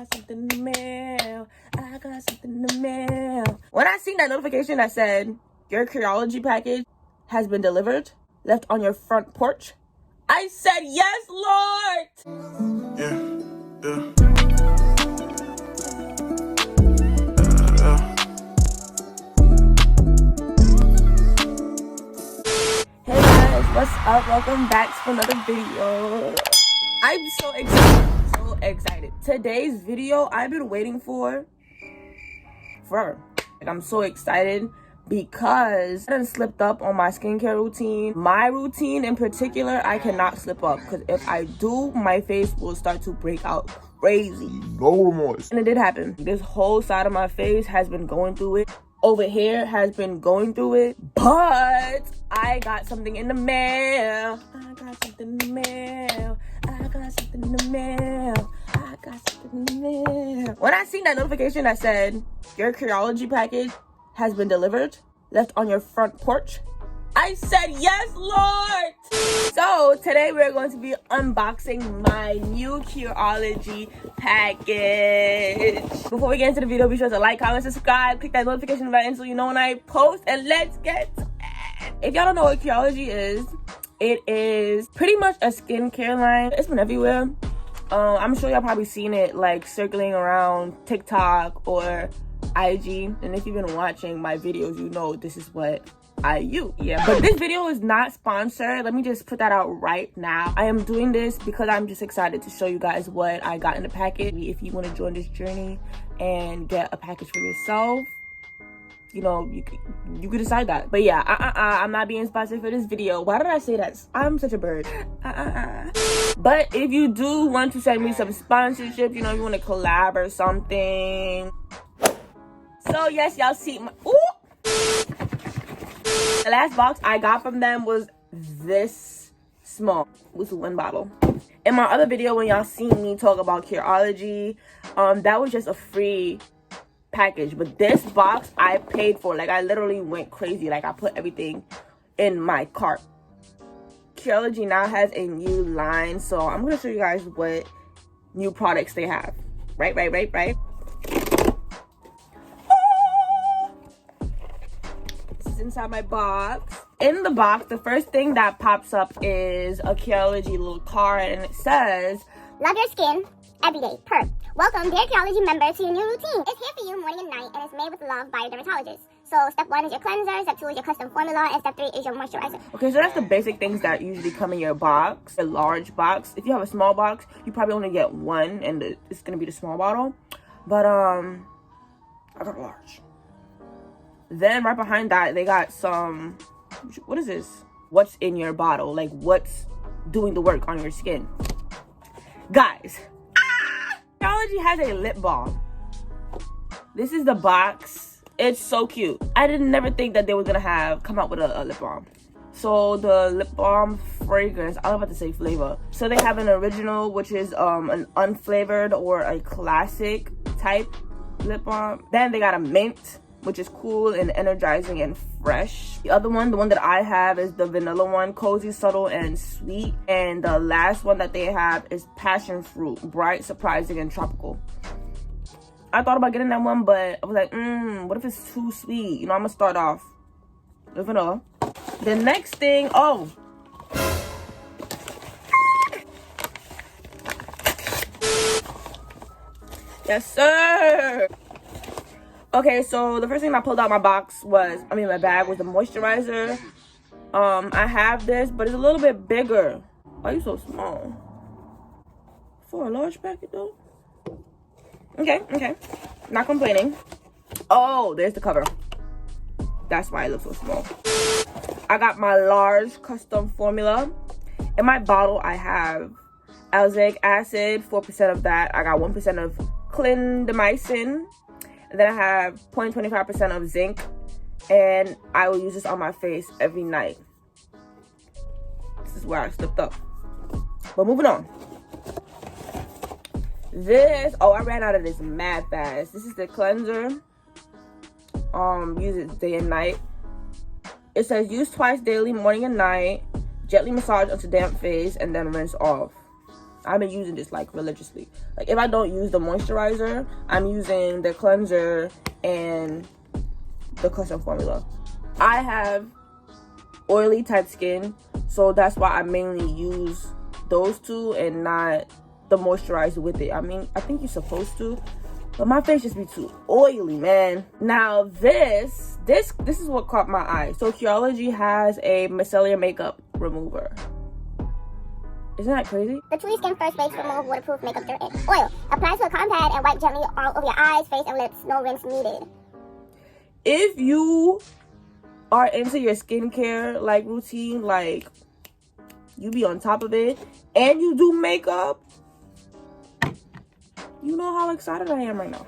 got something in the mail. I got something in the mail. When I seen that notification that said your Curology package has been delivered, left on your front porch, I said, yes, Lord. Hey guys, what's up? Welcome back to another video. I'm so excited. Today's video I've been waiting for forever. I'm so excited because I done slipped up on my skincare routine. My routine in particular, I cannot slip up because if I do, my face will start to break out crazy. No remorse. And it did happen. This whole side of my face has been going through it. Over here has been going through it. But I got something in the mail. I got something in the mail. I got something in the mail. I got something in the mail. When I seen that notification that said your Curology package has been delivered, left on your front porch, I said, yes, Lord. So today we're going to be unboxing my new Curology package. Before we get into the video, be sure to like, comment, subscribe, click that notification button so you know when I post, and let's get to it. If y'all don't know what Curology is, it is pretty much a skincare line. It's been everywhere. I'm sure y'all probably seen it like circling around TikTok or IG, and if you've been watching my videos, you know this is what I use. Yeah, but this video is not sponsored. Let me just put that out right now. I am doing this because I'm just excited to show you guys what I got in the package. If you want to join this journey and get a package for yourself, you know, you could decide that. But yeah, I'm not being sponsored for this video. Why did I say that? I'm such a bird. But if you do want to send me some sponsorship, you know, you want to collab or something. So yes, y'all see my the last box I got from them was this small. It was one bottle. In my other video, when y'all seen me talk about Curology, that was just a free package. But this box I paid for. Like, I literally went crazy. Like, I put everything in my cart. Curology now has a new line, so I'm gonna show you guys what new products they have. Right. Inside my box. In the box, the first thing that pops up is a Curology little card, and it says, love your skin every day. Per. Welcome, dear Curology member, to your new routine. It's here for you morning and night, and it's made with love by your dermatologist. So step 1 is your cleanser, step 2 is your custom formula, and step 3 is your moisturizer. Okay, so that's the basic things that usually come in your box. A large box. If you have a small box, you probably only get one, and it's gonna be the small bottle. But I got a large. Then right behind that, they got some, what is this? What's in your bottle? Like, what's doing the work on your skin? Guys, Astrology has a lip balm. This is the box. It's so cute. I didn't never think that they were gonna come out with a lip balm. So the lip balm fragrance, I was about to say flavor. So they have an original, which is an unflavored or a classic type lip balm. Then they got a mint, which is cool and energizing and fresh. The other one, the one that I have, is the vanilla one, cozy, subtle, and sweet. And the last one that they have is passion fruit, bright, surprising, and tropical. I thought about getting that one, but I was like, what if it's too sweet? You know, I'm gonna start off with vanilla. The next thing, yes, sir. Okay, so the first thing I pulled out my bag was the moisturizer. I have this, but it's a little bit bigger. Why are you so small? For a large packet though? Okay. Not complaining. Oh, there's the cover. That's why it looks so small. I got my large custom formula. In my bottle, I have azelaic acid, 4% of that. I got 1% of clindamycin. And then I have 0.25% of zinc, and I will use this on my face every night. This is where I slipped up. But moving on. I ran out of this mad fast. This is the cleanser. Use it day and night. It says use twice daily, morning and night. Gently massage onto damp face and then rinse off. I've been using this like religiously. Like if I don't use the moisturizer, I'm using the cleanser and the custom formula. I have oily type skin, so that's why I mainly use those two and not the moisturizer with it. I mean, I think you're supposed to, but my face just be too oily, man. Now this is what caught my eye. So Curology has a micellar makeup remover. Isn't that crazy? The Truly Skin First Base Remove Waterproof Makeup Dirt and Oil. Apply to a cotton pad and wipe gently all over your eyes, face, and lips. No rinse needed. If you are into your skincare like routine, like you be on top of it and you do makeup, you know how excited I am right now.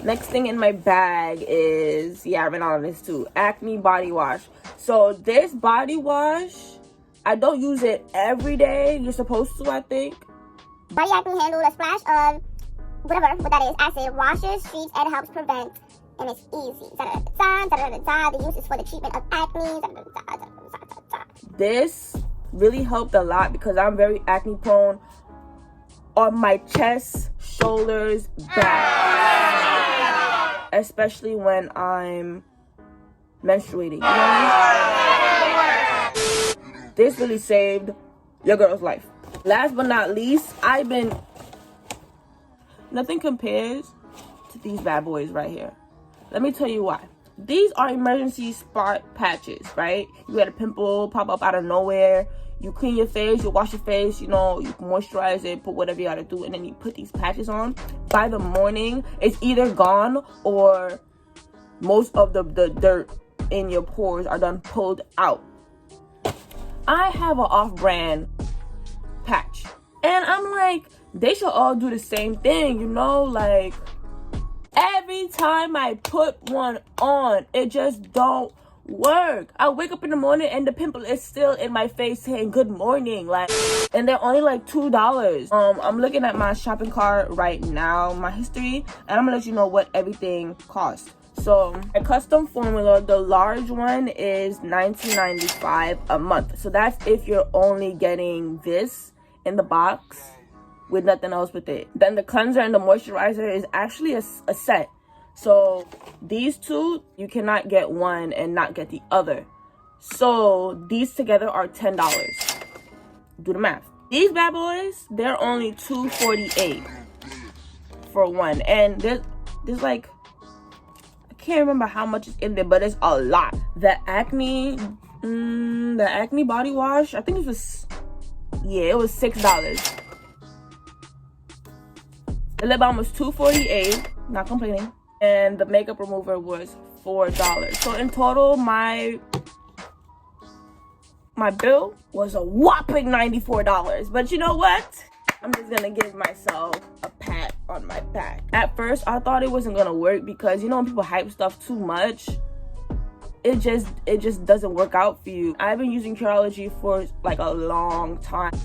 Next thing in my bag is, yeah, I ran out of this too, acne body wash. So this body wash, I don't use it every day. You're supposed to, I think. Body acne handle, a splash of whatever what that is, acid, washes, streaks, and helps prevent, and it's easy. The use is for the treatment of acne. This really helped a lot because I'm very acne prone on my chest, shoulders, back, especially when I'm menstruating. You know what I mean? This really saved your girl's life. Last but not least, nothing compares to these bad boys right here. Let me tell you why. These are emergency spot patches, right? You had a pimple pop up out of nowhere. You clean your face, you wash your face, you know, you moisturize it, put whatever you gotta do, and then you put these patches on. By the morning, it's either gone or most of the dirt in your pores are done pulled out. I have an off-brand patch, and I'm like, they should all do the same thing, you know, like every time I put one on, it just don't work. I wake up in the morning and the pimple is still in my face saying good morning, like, and they're only like $2. I'm looking at my shopping cart right now, my history, and I'm gonna let you know what everything costs. So a custom formula, the large one is $19.95 a month. So that's if you're only getting this in the box with nothing else with it. Then the cleanser and the moisturizer is actually a set. So these two, you cannot get one and not get the other. So these together are $10. Do the math. These bad boys, they're only $2.48 for one. And there's like, I can't remember how much is in there, but it's a lot. The acne body wash, I think it was $6. The lip balm was $2.48, not complaining. And the makeup remover was $4. So in total, my bill was a whopping $94. But you know what? I'm just gonna give myself a pat on my back. At first, I thought it wasn't gonna work because, you know, when people hype stuff too much, it just doesn't work out for you. I've been using Curology for like a long time.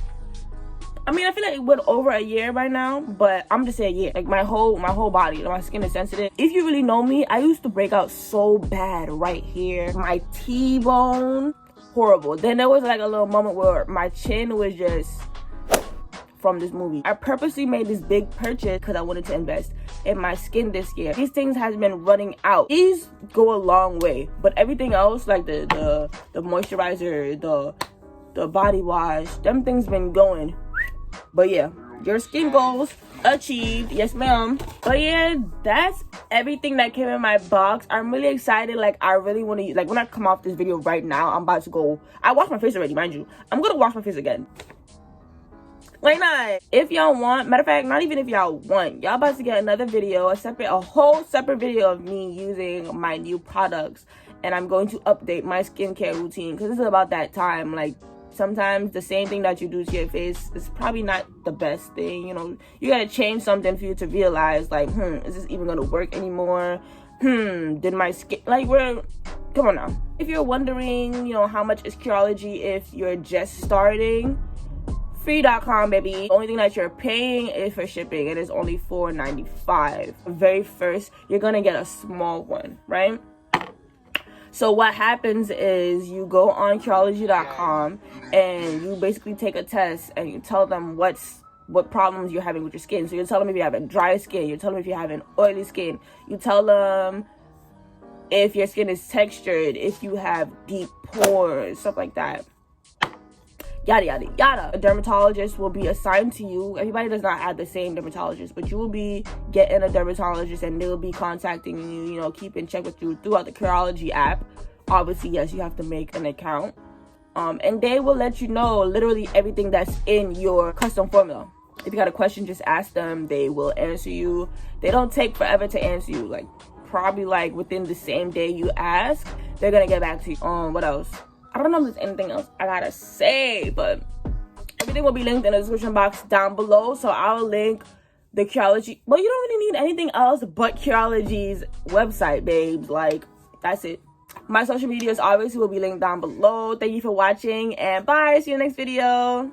I mean, I feel like it went over a year by now, but I'm just saying, yeah, like my whole body, my skin is sensitive. If you really know me, I used to break out so bad right here. My T-bone, horrible. Then there was like a little moment where my chin was just from this movie. I purposely made this big purchase because I wanted to invest in my skin this year. These things has been running out. These go a long way, but everything else, like the moisturizer, the body wash, them things been going. But yeah, your skin goals achieved. Yes, ma'am. But yeah, that's everything that came in my box. I'm really excited. Like, I really want to use, like, when I come off this video right now, I'm about to go. I washed my face already, mind you. I'm gonna wash my face again. Like, not. If y'all want, matter of fact, not even if y'all want, y'all about to get another video, a whole separate video of me using my new products. And I'm going to update my skincare routine because this is about that time. Like, sometimes the same thing that you do to your face is probably not the best thing. You know, you gotta change something for you to realize, like, is this even gonna work anymore? Did my skin, like, come on now. If you're wondering, you know, how much is Curology if you're just starting, free.com, baby. The only thing that you're paying is for shipping. It is only $4.95. Very first, you're gonna get a small one, right? So what happens is you go on Curology.com and you basically take a test and you tell them what's what problems you're having with your skin. So you tell them if you have a dry skin, you tell them if you have an oily skin, you tell them if your skin is textured, if you have deep pores, stuff like that. Yada yada yada. A dermatologist will be assigned to you. Everybody does not have the same dermatologist, but you will be getting a dermatologist and they will be contacting you, you know, keep in check with you throughout the Curology app. Obviously, yes, you have to make an account. And they will let you know literally everything that's in your custom formula. If you got a question, just ask them. They will answer you. They don't take forever to answer you. Like, probably like within the same day you ask, they're gonna get back to you. What else? I don't know if there's anything else I gotta say, but everything will be linked in the description box down below. So I'll link the Curology. Well, you don't really need anything else but Curology's website, babes. Like, that's it. My social medias obviously will be linked down below. Thank you for watching, and bye. See you in the next video.